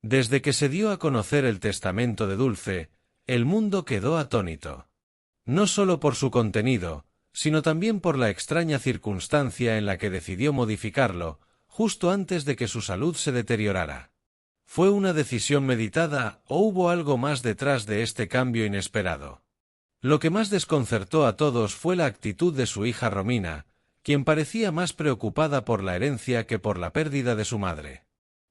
Desde que se dio a conocer el testamento de Dulce, el mundo quedó atónito. No solo por su contenido, sino también por la extraña circunstancia en la que decidió modificarlo, justo antes de que su salud se deteriorara. ¿Fue una decisión meditada o hubo algo más detrás de este cambio inesperado? Lo que más desconcertó a todos fue la actitud de su hija Romina, quien parecía más preocupada por la herencia que por la pérdida de su madre.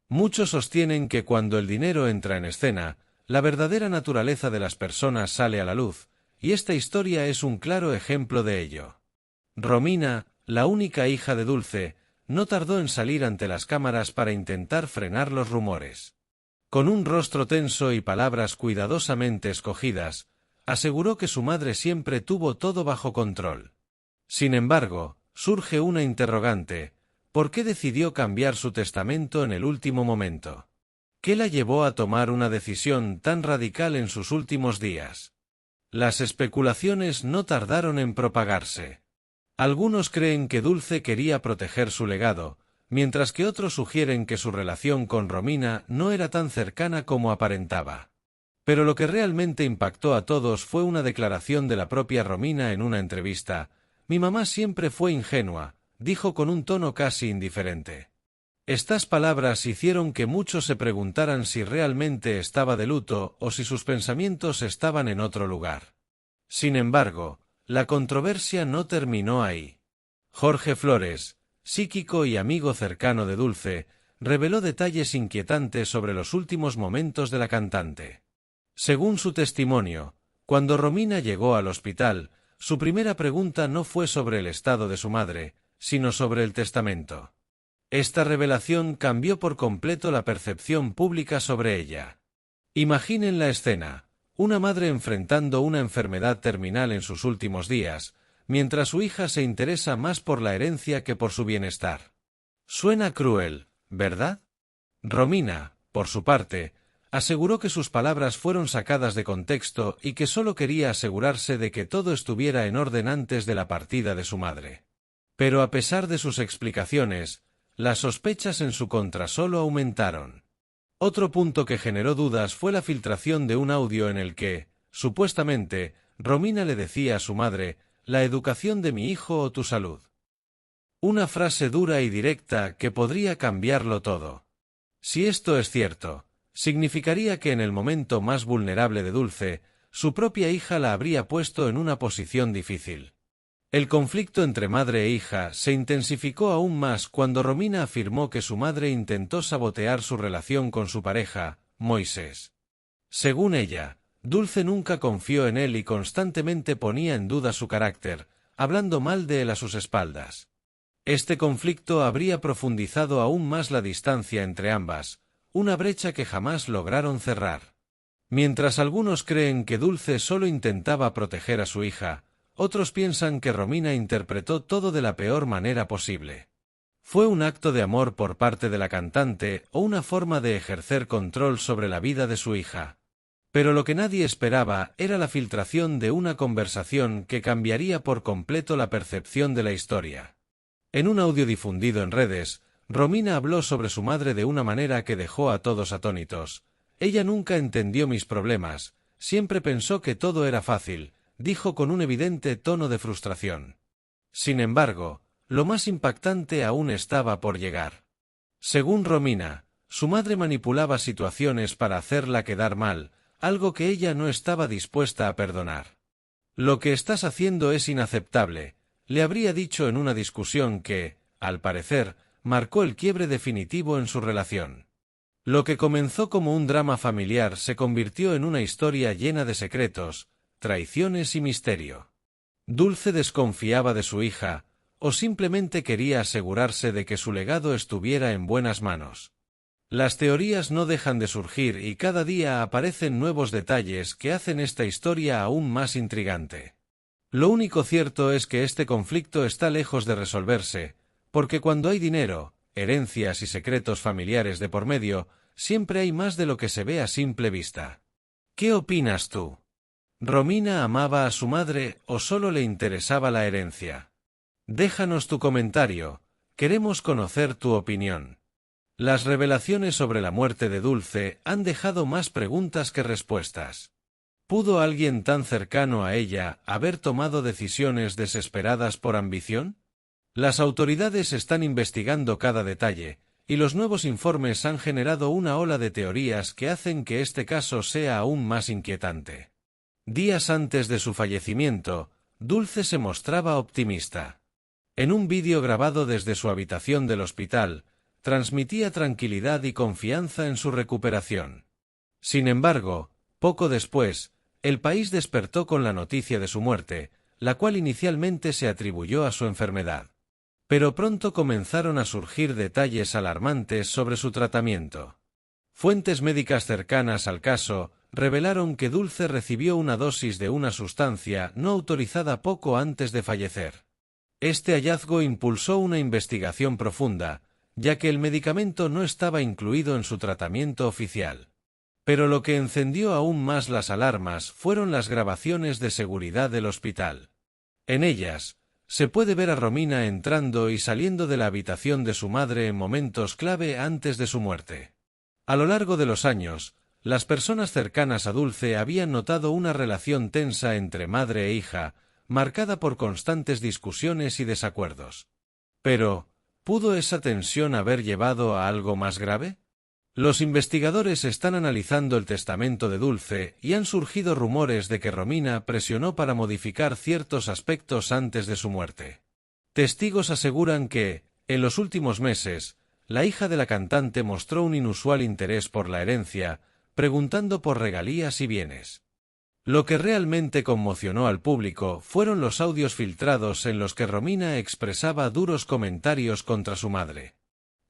Muchos sostienen que cuando el dinero entra en escena, la verdadera naturaleza de las personas sale a la luz, y esta historia es un claro ejemplo de ello. Romina, la única hija de Dulce, no tardó en salir ante las cámaras para intentar frenar los rumores. Con un rostro tenso y palabras cuidadosamente escogidas, aseguró que su madre siempre tuvo todo bajo control. Sin embargo, surge una interrogante: ¿por qué decidió cambiar su testamento en el último momento? ¿Qué la llevó a tomar una decisión tan radical en sus últimos días? Las especulaciones no tardaron en propagarse. Algunos creen que Dulce quería proteger su legado, mientras que otros sugieren que su relación con Romina no era tan cercana como aparentaba. Pero lo que realmente impactó a todos fue una declaración de la propia Romina en una entrevista. «Mi mamá siempre fue ingenua», dijo con un tono casi indiferente. Estas palabras hicieron que muchos se preguntaran si realmente estaba de luto o si sus pensamientos estaban en otro lugar. Sin embargo, la controversia no terminó ahí. Jorge Flores, psíquico y amigo cercano de Dulce, reveló detalles inquietantes sobre los últimos momentos de la cantante. Según su testimonio, cuando Romina llegó al hospital, su primera pregunta no fue sobre el estado de su madre, sino sobre el testamento. Esta revelación cambió por completo la percepción pública sobre ella. Imaginen la escena: una madre enfrentando una enfermedad terminal en sus últimos días, mientras su hija se interesa más por la herencia que por su bienestar. Suena cruel, ¿verdad? Romina, por su parte, aseguró que sus palabras fueron sacadas de contexto y que solo quería asegurarse de que todo estuviera en orden antes de la partida de su madre. Pero a pesar de sus explicaciones, las sospechas en su contra solo aumentaron. Otro punto que generó dudas fue la filtración de un audio en el que, supuestamente, Romina le decía a su madre: «la educación de mi hijo o tu salud». Una frase dura y directa que podría cambiarlo todo. Si esto es cierto, significaría que en el momento más vulnerable de Dulce, su propia hija la habría puesto en una posición difícil. El conflicto entre madre e hija se intensificó aún más cuando Romina afirmó que su madre intentó sabotear su relación con su pareja, Moisés. Según ella, Dulce nunca confió en él y constantemente ponía en duda su carácter, hablando mal de él a sus espaldas. Este conflicto habría profundizado aún más la distancia entre ambas, una brecha que jamás lograron cerrar. Mientras algunos creen que Dulce solo intentaba proteger a su hija, otros piensan que Romina interpretó todo de la peor manera posible. ¿Fue un acto de amor por parte de la cantante o una forma de ejercer control sobre la vida de su hija? Pero lo que nadie esperaba era la filtración de una conversación que cambiaría por completo la percepción de la historia. En un audio difundido en redes, Romina habló sobre su madre de una manera que dejó a todos atónitos. «Ella nunca entendió mis problemas, siempre pensó que todo era fácil», dijo con un evidente tono de frustración. Sin embargo, lo más impactante aún estaba por llegar. Según Romina, su madre manipulaba situaciones para hacerla quedar mal, algo que ella no estaba dispuesta a perdonar. «Lo que estás haciendo es inaceptable», le habría dicho en una discusión que, al parecer, marcó el quiebre definitivo en su relación. Lo que comenzó como un drama familiar se convirtió en una historia llena de secretos, traiciones y misterio. Dulce desconfiaba de su hija, o simplemente quería asegurarse de que su legado estuviera en buenas manos. Las teorías no dejan de surgir y cada día aparecen nuevos detalles que hacen esta historia aún más intrigante. Lo único cierto es que este conflicto está lejos de resolverse, porque cuando hay dinero, herencias y secretos familiares de por medio, siempre hay más de lo que se ve a simple vista. ¿Qué opinas tú? ¿Romina amaba a su madre o solo le interesaba la herencia? Déjanos tu comentario, queremos conocer tu opinión. Las revelaciones sobre la muerte de Dulce han dejado más preguntas que respuestas. ¿Pudo alguien tan cercano a ella haber tomado decisiones desesperadas por ambición? Las autoridades están investigando cada detalle, y los nuevos informes han generado una ola de teorías que hacen que este caso sea aún más inquietante. Días antes de su fallecimiento, Dulce se mostraba optimista. En un vídeo grabado desde su habitación del hospital, transmitía tranquilidad y confianza en su recuperación. Sin embargo, poco después, el país despertó con la noticia de su muerte, la cual inicialmente se atribuyó a su enfermedad. Pero pronto comenzaron a surgir detalles alarmantes sobre su tratamiento. Fuentes médicas cercanas al caso revelaron que Dulce recibió una dosis de una sustancia no autorizada poco antes de fallecer. Este hallazgo impulsó una investigación profunda, ya que el medicamento no estaba incluido en su tratamiento oficial. Pero lo que encendió aún más las alarmas fueron las grabaciones de seguridad del hospital. En ellas, se puede ver a Romina entrando y saliendo de la habitación de su madre en momentos clave antes de su muerte. A lo largo de los años, las personas cercanas a Dulce habían notado una relación tensa entre madre e hija, marcada por constantes discusiones y desacuerdos. Pero, ¿pudo esa tensión haber llevado a algo más grave? Los investigadores están analizando el testamento de Dulce y han surgido rumores de que Romina presionó para modificar ciertos aspectos antes de su muerte. Testigos aseguran que, en los últimos meses, la hija de la cantante mostró un inusual interés por la herencia, preguntando por regalías y bienes. Lo que realmente conmocionó al público fueron los audios filtrados en los que Romina expresaba duros comentarios contra su madre.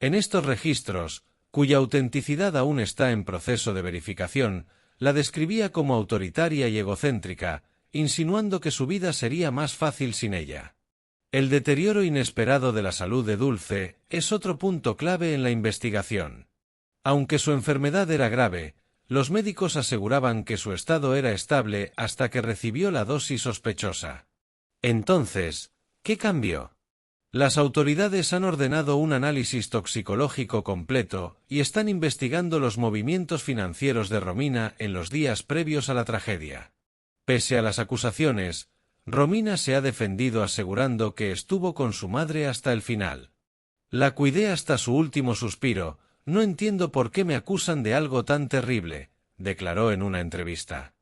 En estos registros, cuya autenticidad aún está en proceso de verificación, la describía como autoritaria y egocéntrica, insinuando que su vida sería más fácil sin ella. El deterioro inesperado de la salud de Dulce es otro punto clave en la investigación. Aunque su enfermedad era grave, los médicos aseguraban que su estado era estable hasta que recibió la dosis sospechosa. Entonces, ¿qué cambió? Las autoridades han ordenado un análisis toxicológico completo y están investigando los movimientos financieros de Romina en los días previos a la tragedia. Pese a las acusaciones, Romina se ha defendido asegurando que estuvo con su madre hasta el final. La cuidé hasta su último suspiro, no entiendo por qué me acusan de algo tan terrible, declaró en una entrevista.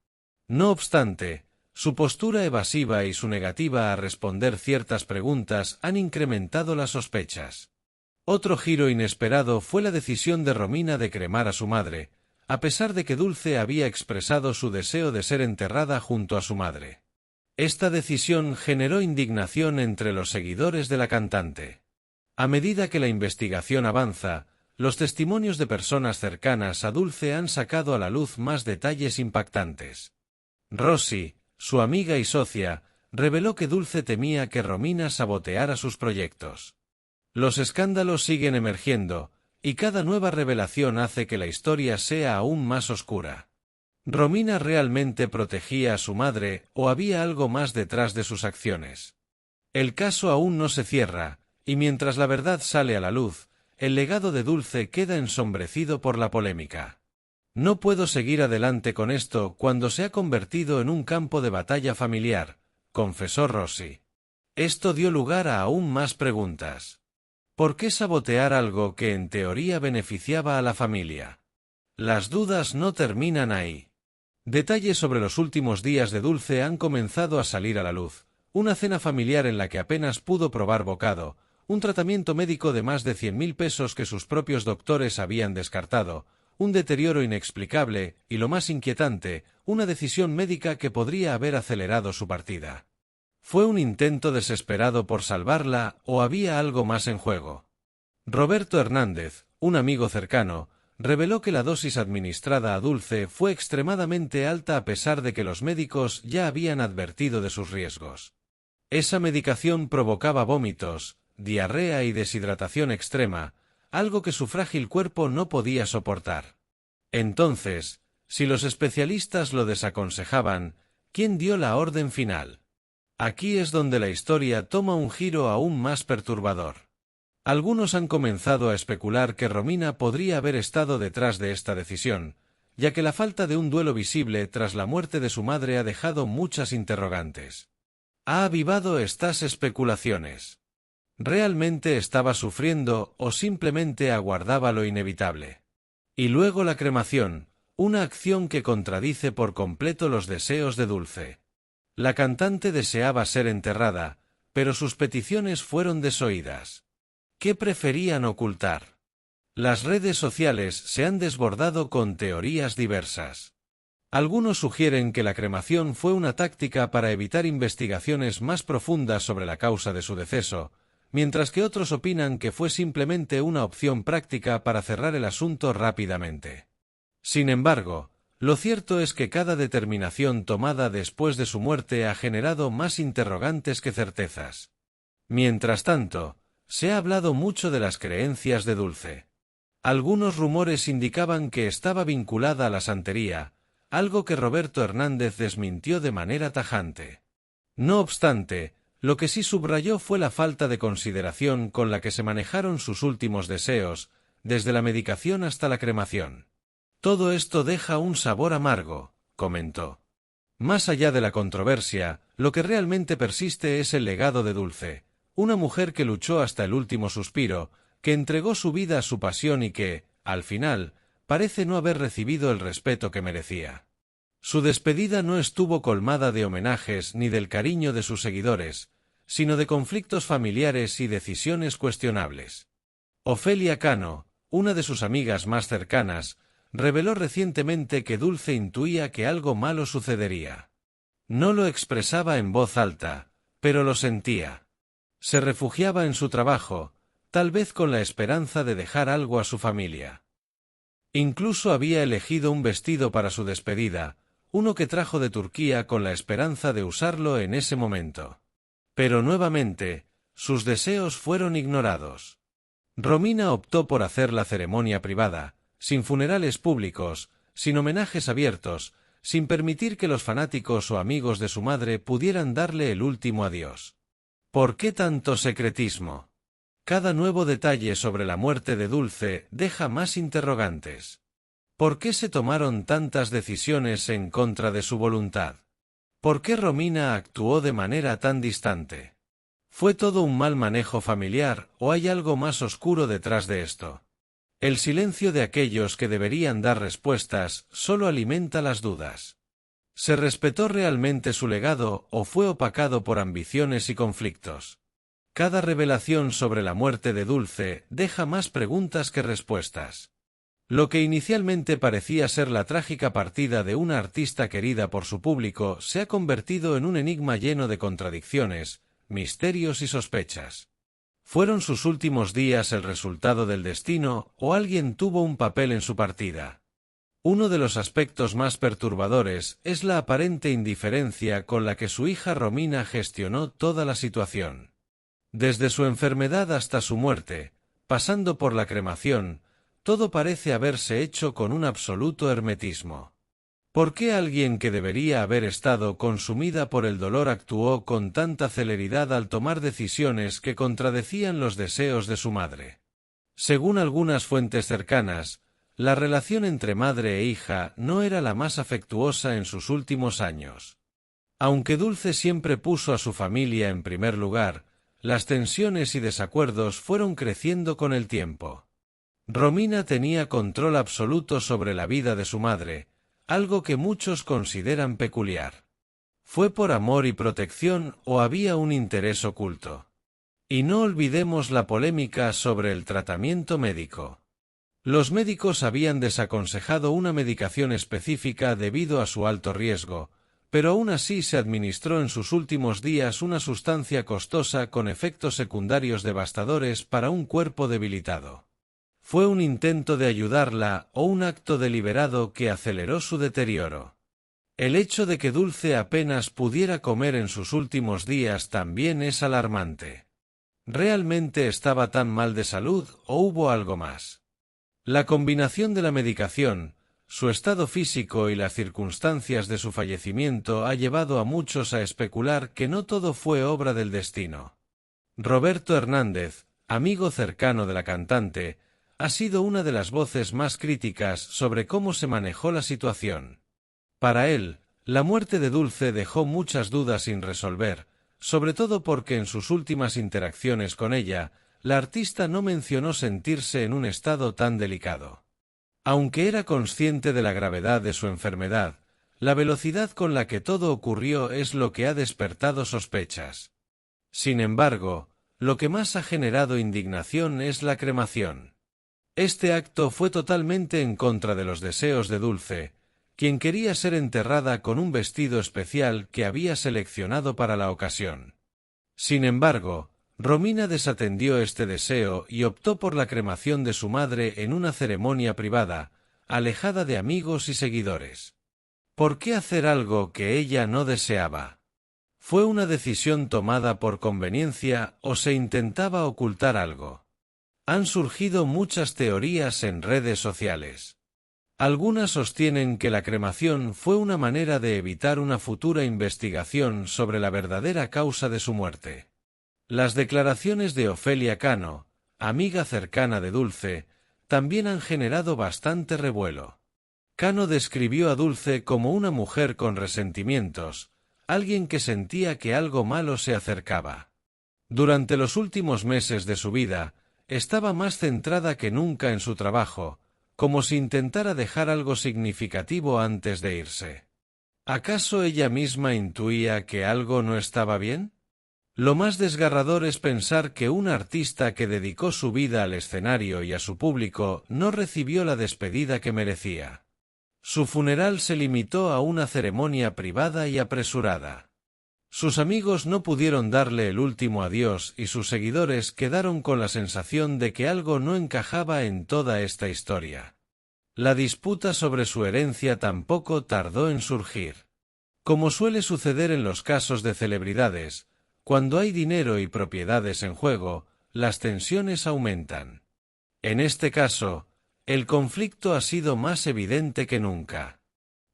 No obstante, su postura evasiva y su negativa a responder ciertas preguntas han incrementado las sospechas. Otro giro inesperado fue la decisión de Romina de cremar a su madre, a pesar de que Dulce había expresado su deseo de ser enterrada junto a su madre. Esta decisión generó indignación entre los seguidores de la cantante. A medida que la investigación avanza, los testimonios de personas cercanas a Dulce han sacado a la luz más detalles impactantes. Rosy, su amiga y socia, reveló que Dulce temía que Romina saboteara sus proyectos. Los escándalos siguen emergiendo, y cada nueva revelación hace que la historia sea aún más oscura. ¿Romina realmente protegía a su madre o había algo más detrás de sus acciones? El caso aún no se cierra, y mientras la verdad sale a la luz, el legado de Dulce queda ensombrecido por la polémica. No puedo seguir adelante con esto cuando se ha convertido en un campo de batalla familiar, confesó Rosy. Esto dio lugar a aún más preguntas. ¿Por qué sabotear algo que en teoría beneficiaba a la familia? Las dudas no terminan ahí. Detalles sobre los últimos días de Dulce han comenzado a salir a la luz. Una cena familiar en la que apenas pudo probar bocado, un tratamiento médico de más de 100.000 pesos que sus propios doctores habían descartado, un deterioro inexplicable y, lo más inquietante, una decisión médica que podría haber acelerado su partida. ¿Fue un intento desesperado por salvarla o había algo más en juego? Roberto Hernández, un amigo cercano, reveló que la dosis administrada a Dulce fue extremadamente alta a pesar de que los médicos ya habían advertido de sus riesgos. Esa medicación provocaba vómitos, diarrea y deshidratación extrema, algo que su frágil cuerpo no podía soportar. Entonces, si los especialistas lo desaconsejaban, ¿quién dio la orden final? Aquí es donde la historia toma un giro aún más perturbador. Algunos han comenzado a especular que Romina podría haber estado detrás de esta decisión, ya que la falta de un duelo visible tras la muerte de su madre ha dejado muchas interrogantes. ¿Ha avivado estas especulaciones? ¿Realmente estaba sufriendo o simplemente aguardaba lo inevitable? Y luego la cremación, una acción que contradice por completo los deseos de Dulce. La cantante deseaba ser enterrada, pero sus peticiones fueron desoídas. ¿Qué preferían ocultar? Las redes sociales se han desbordado con teorías diversas. Algunos sugieren que la cremación fue una táctica para evitar investigaciones más profundas sobre la causa de su deceso, mientras que otros opinan que fue simplemente una opción práctica para cerrar el asunto rápidamente. Sin embargo, lo cierto es que cada determinación tomada después de su muerte ha generado más interrogantes que certezas. Mientras tanto, se ha hablado mucho de las creencias de Dulce. Algunos rumores indicaban que estaba vinculada a la santería, algo que Roberto Hernández desmintió de manera tajante. No obstante, lo que sí subrayó fue la falta de consideración con la que se manejaron sus últimos deseos, desde la medicación hasta la cremación. Todo esto deja un sabor amargo, comentó. Más allá de la controversia, lo que realmente persiste es el legado de Dulce, una mujer que luchó hasta el último suspiro, que entregó su vida a su pasión y que, al final, parece no haber recibido el respeto que merecía. Su despedida no estuvo colmada de homenajes ni del cariño de sus seguidores, sino de conflictos familiares y decisiones cuestionables. Ofelia Cano, una de sus amigas más cercanas, reveló recientemente que Dulce intuía que algo malo sucedería. No lo expresaba en voz alta, pero lo sentía. Se refugiaba en su trabajo, tal vez con la esperanza de dejar algo a su familia. Incluso había elegido un vestido para su despedida, uno que trajo de Turquía con la esperanza de usarlo en ese momento. Pero nuevamente, sus deseos fueron ignorados. Romina optó por hacer la ceremonia privada, sin funerales públicos, sin homenajes abiertos, sin permitir que los fanáticos o amigos de su madre pudieran darle el último adiós. ¿Por qué tanto secretismo? Cada nuevo detalle sobre la muerte de Dulce deja más interrogantes. ¿Por qué se tomaron tantas decisiones en contra de su voluntad? ¿Por qué Romina actuó de manera tan distante? ¿Fue todo un mal manejo familiar o hay algo más oscuro detrás de esto? El silencio de aquellos que deberían dar respuestas solo alimenta las dudas. ¿Se respetó realmente su legado o fue opacado por ambiciones y conflictos? Cada revelación sobre la muerte de Dulce deja más preguntas que respuestas. Lo que inicialmente parecía ser la trágica partida de una artista querida por su público se ha convertido en un enigma lleno de contradicciones, misterios y sospechas. ¿Fueron sus últimos días el resultado del destino o alguien tuvo un papel en su partida? Uno de los aspectos más perturbadores es la aparente indiferencia con la que su hija Romina gestionó toda la situación. Desde su enfermedad hasta su muerte, pasando por la cremación, todo parece haberse hecho con un absoluto hermetismo. ¿Por qué alguien que debería haber estado consumida por el dolor actuó con tanta celeridad al tomar decisiones que contradecían los deseos de su madre? Según algunas fuentes cercanas, la relación entre madre e hija no era la más afectuosa en sus últimos años. Aunque Dulce siempre puso a su familia en primer lugar, las tensiones y desacuerdos fueron creciendo con el tiempo. Romina tenía control absoluto sobre la vida de su madre, algo que muchos consideran peculiar. ¿Fue por amor y protección o había un interés oculto? Y no olvidemos la polémica sobre el tratamiento médico. Los médicos habían desaconsejado una medicación específica debido a su alto riesgo, pero aún así se administró en sus últimos días una sustancia costosa con efectos secundarios devastadores para un cuerpo debilitado. ¿Fue un intento de ayudarla o un acto deliberado que aceleró su deterioro? El hecho de que Dulce apenas pudiera comer en sus últimos días también es alarmante. ¿Realmente estaba tan mal de salud o hubo algo más? La combinación de la medicación, su estado físico y las circunstancias de su fallecimiento ha llevado a muchos a especular que no todo fue obra del destino. Roberto Hernández, amigo cercano de la cantante, ha sido una de las voces más críticas sobre cómo se manejó la situación. Para él, la muerte de Dulce dejó muchas dudas sin resolver, sobre todo porque en sus últimas interacciones con ella, la artista no mencionó sentirse en un estado tan delicado. Aunque era consciente de la gravedad de su enfermedad, la velocidad con la que todo ocurrió es lo que ha despertado sospechas. Sin embargo, lo que más ha generado indignación es la cremación. Este acto fue totalmente en contra de los deseos de Dulce, quien quería ser enterrada con un vestido especial que había seleccionado para la ocasión. Sin embargo, Romina desatendió este deseo y optó por la cremación de su madre en una ceremonia privada, alejada de amigos y seguidores. ¿Por qué hacer algo que ella no deseaba? ¿Fue una decisión tomada por conveniencia o se intentaba ocultar algo? Han surgido muchas teorías en redes sociales. Algunas sostienen que la cremación fue una manera de evitar una futura investigación sobre la verdadera causa de su muerte. Las declaraciones de Ofelia Cano, amiga cercana de Dulce, también han generado bastante revuelo. Cano describió a Dulce como una mujer con resentimientos, alguien que sentía que algo malo se acercaba. Durante los últimos meses de su vida, estaba más centrada que nunca en su trabajo, como si intentara dejar algo significativo antes de irse. ¿Acaso ella misma intuía que algo no estaba bien? Lo más desgarrador es pensar que un artista que dedicó su vida al escenario y a su público no recibió la despedida que merecía. Su funeral se limitó a una ceremonia privada y apresurada. Sus amigos no pudieron darle el último adiós y sus seguidores quedaron con la sensación de que algo no encajaba en toda esta historia. La disputa sobre su herencia tampoco tardó en surgir. Como suele suceder en los casos de celebridades, cuando hay dinero y propiedades en juego, las tensiones aumentan. En este caso, el conflicto ha sido más evidente que nunca.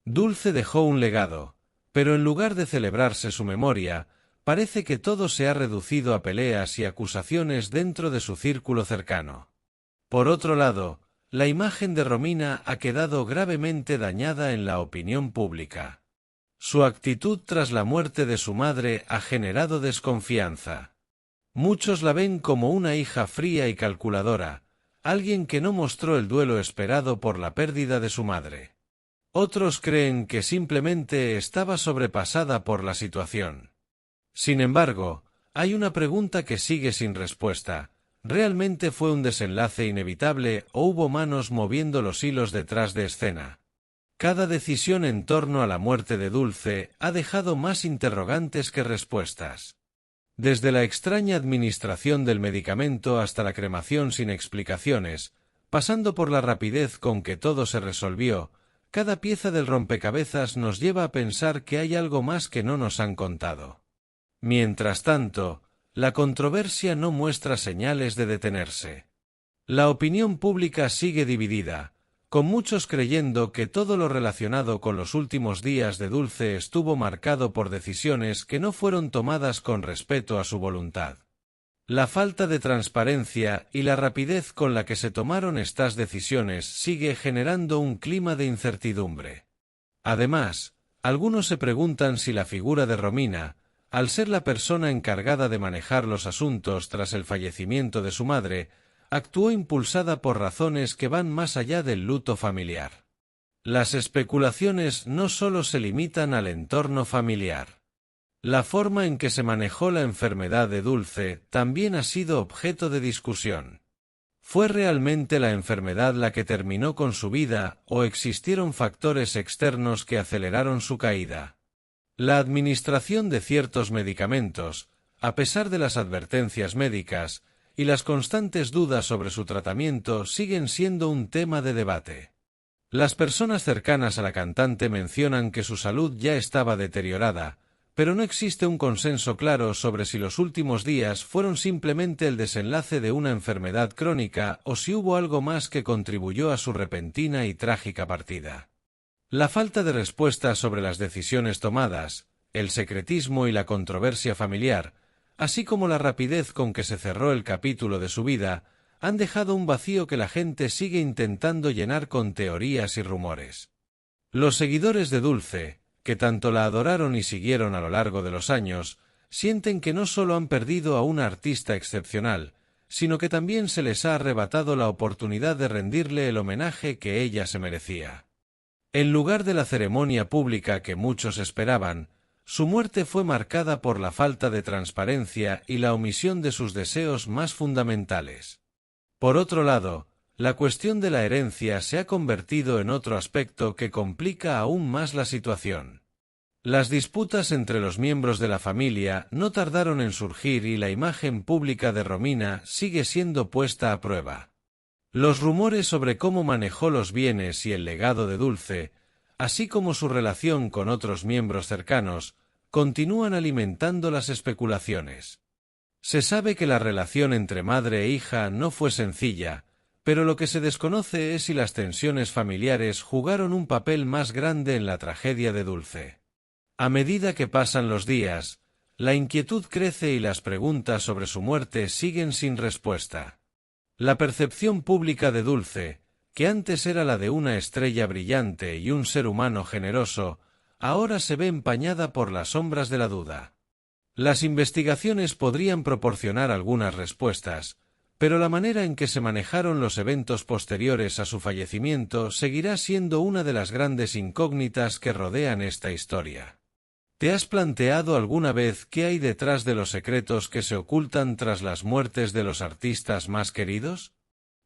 Dulce dejó un legado, pero en lugar de celebrarse su memoria, parece que todo se ha reducido a peleas y acusaciones dentro de su círculo cercano. Por otro lado, la imagen de Romina ha quedado gravemente dañada en la opinión pública. Su actitud tras la muerte de su madre ha generado desconfianza. Muchos la ven como una hija fría y calculadora, alguien que no mostró el duelo esperado por la pérdida de su madre. Otros creen que simplemente estaba sobrepasada por la situación. Sin embargo, hay una pregunta que sigue sin respuesta. ¿Realmente fue un desenlace inevitable o hubo manos moviendo los hilos detrás de escena? Cada decisión en torno a la muerte de Dulce ha dejado más interrogantes que respuestas. Desde la extraña administración del medicamento hasta la cremación sin explicaciones, pasando por la rapidez con que todo se resolvió, cada pieza del rompecabezas nos lleva a pensar que hay algo más que no nos han contado. Mientras tanto, la controversia no muestra señales de detenerse. La opinión pública sigue dividida, con muchos creyendo que todo lo relacionado con los últimos días de Dulce estuvo marcado por decisiones que no fueron tomadas con respeto a su voluntad. La falta de transparencia y la rapidez con la que se tomaron estas decisiones sigue generando un clima de incertidumbre. Además, algunos se preguntan si la figura de Romina, al ser la persona encargada de manejar los asuntos tras el fallecimiento de su madre, actuó impulsada por razones que van más allá del luto familiar. Las especulaciones no solo se limitan al entorno familiar. La forma en que se manejó la enfermedad de Dulce también ha sido objeto de discusión. ¿Fue realmente la enfermedad la que terminó con su vida o existieron factores externos que aceleraron su caída? La administración de ciertos medicamentos, a pesar de las advertencias médicas, y las constantes dudas sobre su tratamiento siguen siendo un tema de debate. Las personas cercanas a la cantante mencionan que su salud ya estaba deteriorada, pero no existe un consenso claro sobre si los últimos días fueron simplemente el desenlace de una enfermedad crónica o si hubo algo más que contribuyó a su repentina y trágica partida. La falta de respuesta sobre las decisiones tomadas, el secretismo y la controversia familiar así como la rapidez con que se cerró el capítulo de su vida, han dejado un vacío que la gente sigue intentando llenar con teorías y rumores. Los seguidores de Dulce, que tanto la adoraron y siguieron a lo largo de los años, sienten que no solo han perdido a una artista excepcional, sino que también se les ha arrebatado la oportunidad de rendirle el homenaje que ella se merecía. En lugar de la ceremonia pública que muchos esperaban, su muerte fue marcada por la falta de transparencia y la omisión de sus deseos más fundamentales. Por otro lado, la cuestión de la herencia se ha convertido en otro aspecto que complica aún más la situación. Las disputas entre los miembros de la familia no tardaron en surgir y la imagen pública de Romina sigue siendo puesta a prueba. Los rumores sobre cómo manejó los bienes y el legado de Dulce, así como su relación con otros miembros cercanos, continúan alimentando las especulaciones. Se sabe que la relación entre madre e hija no fue sencilla, pero lo que se desconoce es si las tensiones familiares jugaron un papel más grande en la tragedia de Dulce. A medida que pasan los días, la inquietud crece y las preguntas sobre su muerte siguen sin respuesta. La percepción pública de Dulce, que antes era la de una estrella brillante y un ser humano generoso, ahora se ve empañada por las sombras de la duda. Las investigaciones podrían proporcionar algunas respuestas, pero la manera en que se manejaron los eventos posteriores a su fallecimiento seguirá siendo una de las grandes incógnitas que rodean esta historia. ¿Te has planteado alguna vez qué hay detrás de los secretos que se ocultan tras las muertes de los artistas más queridos?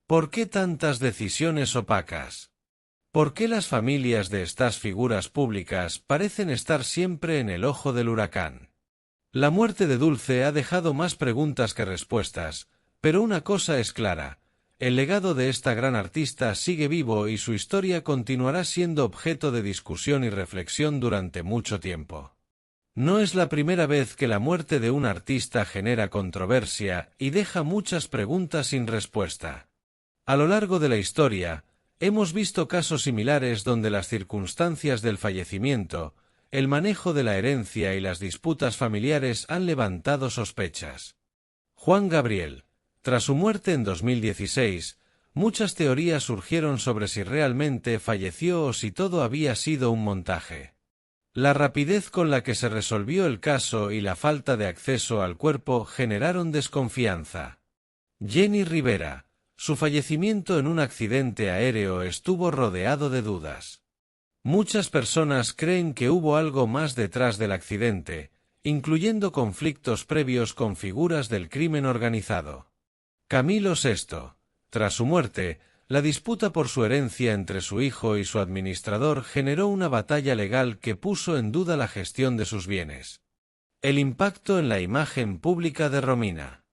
¿Por qué tantas decisiones opacas? ¿Por qué las familias de estas figuras públicas parecen estar siempre en el ojo del huracán? La muerte de Dulce ha dejado más preguntas que respuestas, pero una cosa es clara: el legado de esta gran artista sigue vivo y su historia continuará siendo objeto de discusión y reflexión durante mucho tiempo. No es la primera vez que la muerte de un artista genera controversia y deja muchas preguntas sin respuesta. A lo largo de la historia, hemos visto casos similares donde las circunstancias del fallecimiento, el manejo de la herencia y las disputas familiares han levantado sospechas. Juan Gabriel. Tras su muerte en 2016, muchas teorías surgieron sobre si realmente falleció o si todo había sido un montaje. La rapidez con la que se resolvió el caso y la falta de acceso al cuerpo generaron desconfianza. Jenny Rivera. Su fallecimiento en un accidente aéreo estuvo rodeado de dudas. Muchas personas creen que hubo algo más detrás del accidente, incluyendo conflictos previos con figuras del crimen organizado. Camilo VI. Tras su muerte, la disputa por su herencia entre su hijo y su administrador generó una batalla legal que puso en duda la gestión de sus bienes. El impacto en la imagen pública de Romina.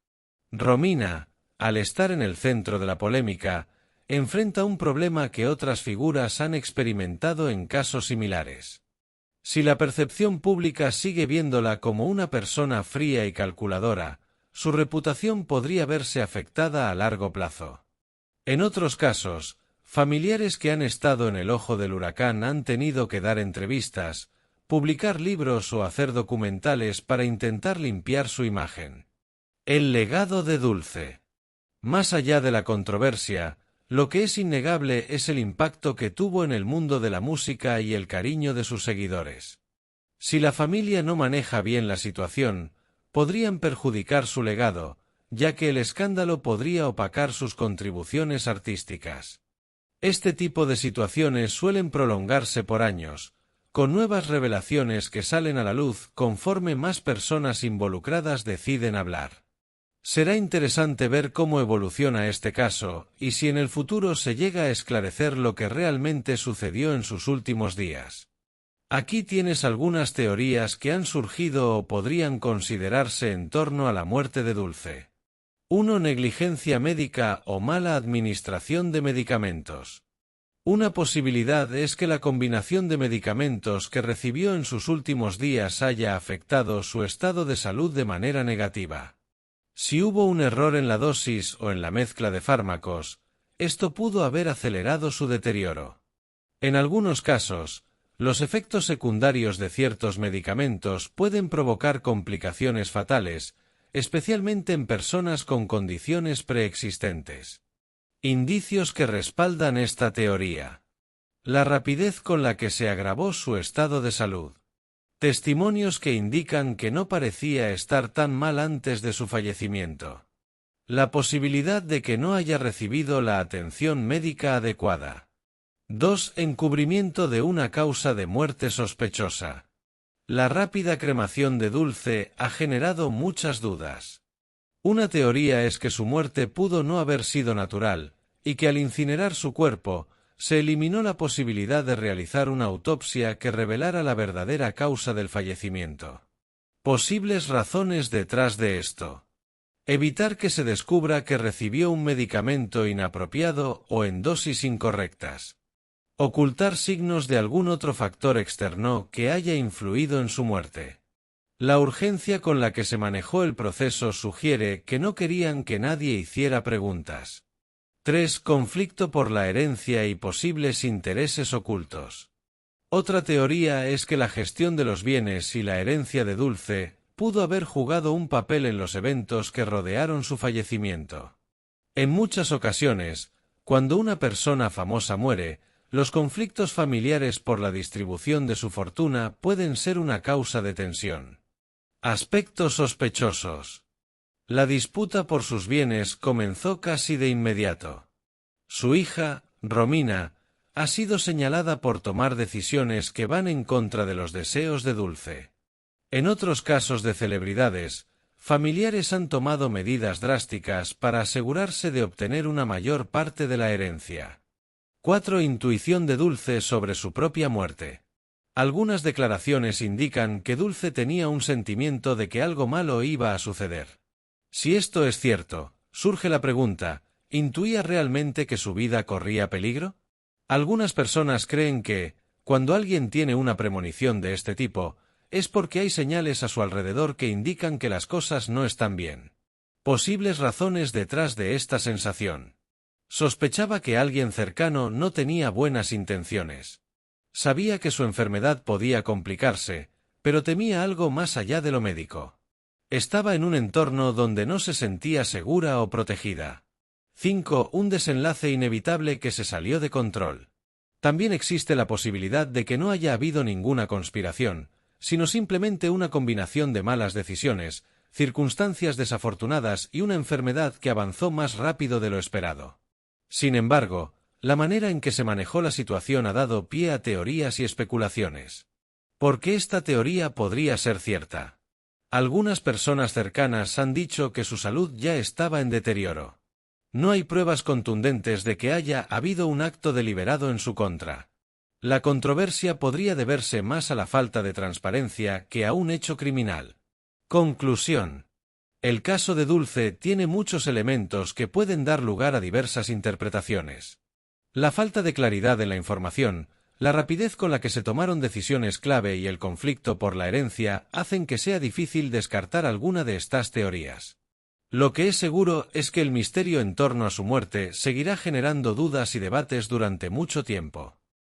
Romina, al estar en el centro de la polémica, enfrenta un problema que otras figuras han experimentado en casos similares. Si la percepción pública sigue viéndola como una persona fría y calculadora, su reputación podría verse afectada a largo plazo. En otros casos, familiares que han estado en el ojo del huracán han tenido que dar entrevistas, publicar libros o hacer documentales para intentar limpiar su imagen. El legado de Dulce. Más allá de la controversia, lo que es innegable es el impacto que tuvo en el mundo de la música y el cariño de sus seguidores. Si la familia no maneja bien la situación, podrían perjudicar su legado, ya que el escándalo podría opacar sus contribuciones artísticas. Este tipo de situaciones suelen prolongarse por años, con nuevas revelaciones que salen a la luz conforme más personas involucradas deciden hablar. Será interesante ver cómo evoluciona este caso, y si en el futuro se llega a esclarecer lo que realmente sucedió en sus últimos días. Aquí tienes algunas teorías que han surgido o podrían considerarse en torno a la muerte de Dulce. 1. Negligencia médica o mala administración de medicamentos. Una posibilidad es que la combinación de medicamentos que recibió en sus últimos días haya afectado su estado de salud de manera negativa. Si hubo un error en la dosis o en la mezcla de fármacos, esto pudo haber acelerado su deterioro. En algunos casos, los efectos secundarios de ciertos medicamentos pueden provocar complicaciones fatales, especialmente en personas con condiciones preexistentes. Indicios que respaldan esta teoría. La rapidez con la que se agravó su estado de salud. Testimonios que indican que no parecía estar tan mal antes de su fallecimiento. La posibilidad de que no haya recibido la atención médica adecuada. 2. Encubrimiento de una causa de muerte sospechosa. La rápida cremación de Dulce ha generado muchas dudas. Una teoría es que su muerte pudo no haber sido natural, y que al incinerar su cuerpo, se eliminó la posibilidad de realizar una autopsia que revelara la verdadera causa del fallecimiento. Posibles razones detrás de esto. Evitar que se descubra que recibió un medicamento inapropiado o en dosis incorrectas. Ocultar signos de algún otro factor externo que haya influido en su muerte. La urgencia con la que se manejó el proceso sugiere que no querían que nadie hiciera preguntas. 3. Conflicto por la herencia y posibles intereses ocultos. Otra teoría es que la gestión de los bienes y la herencia de Dulce pudo haber jugado un papel en los eventos que rodearon su fallecimiento. En muchas ocasiones, cuando una persona famosa muere, los conflictos familiares por la distribución de su fortuna pueden ser una causa de tensión. Aspectos sospechosos. La disputa por sus bienes comenzó casi de inmediato. Su hija, Romina, ha sido señalada por tomar decisiones que van en contra de los deseos de Dulce. En otros casos de celebridades, familiares han tomado medidas drásticas para asegurarse de obtener una mayor parte de la herencia. 4. Intuición de Dulce sobre su propia muerte. Algunas declaraciones indican que Dulce tenía un sentimiento de que algo malo iba a suceder. Si esto es cierto, surge la pregunta, ¿intuía realmente que su vida corría peligro? Algunas personas creen que, cuando alguien tiene una premonición de este tipo, es porque hay señales a su alrededor que indican que las cosas no están bien. Posibles razones detrás de esta sensación. Sospechaba que alguien cercano no tenía buenas intenciones. Sabía que su enfermedad podía complicarse, pero temía algo más allá de lo médico. Estaba en un entorno donde no se sentía segura o protegida. 5. Un desenlace inevitable que se salió de control. También existe la posibilidad de que no haya habido ninguna conspiración, sino simplemente una combinación de malas decisiones, circunstancias desafortunadas y una enfermedad que avanzó más rápido de lo esperado. Sin embargo, la manera en que se manejó la situación ha dado pie a teorías y especulaciones. ¿Por qué esta teoría podría ser cierta? Algunas personas cercanas han dicho que su salud ya estaba en deterioro. No hay pruebas contundentes de que haya habido un acto deliberado en su contra. La controversia podría deberse más a la falta de transparencia que a un hecho criminal. Conclusión. El caso de Dulce tiene muchos elementos que pueden dar lugar a diversas interpretaciones. La falta de claridad en la información, la rapidez con la que se tomaron decisiones clave y el conflicto por la herencia hacen que sea difícil descartar alguna de estas teorías. Lo que es seguro es que el misterio en torno a su muerte seguirá generando dudas y debates durante mucho tiempo.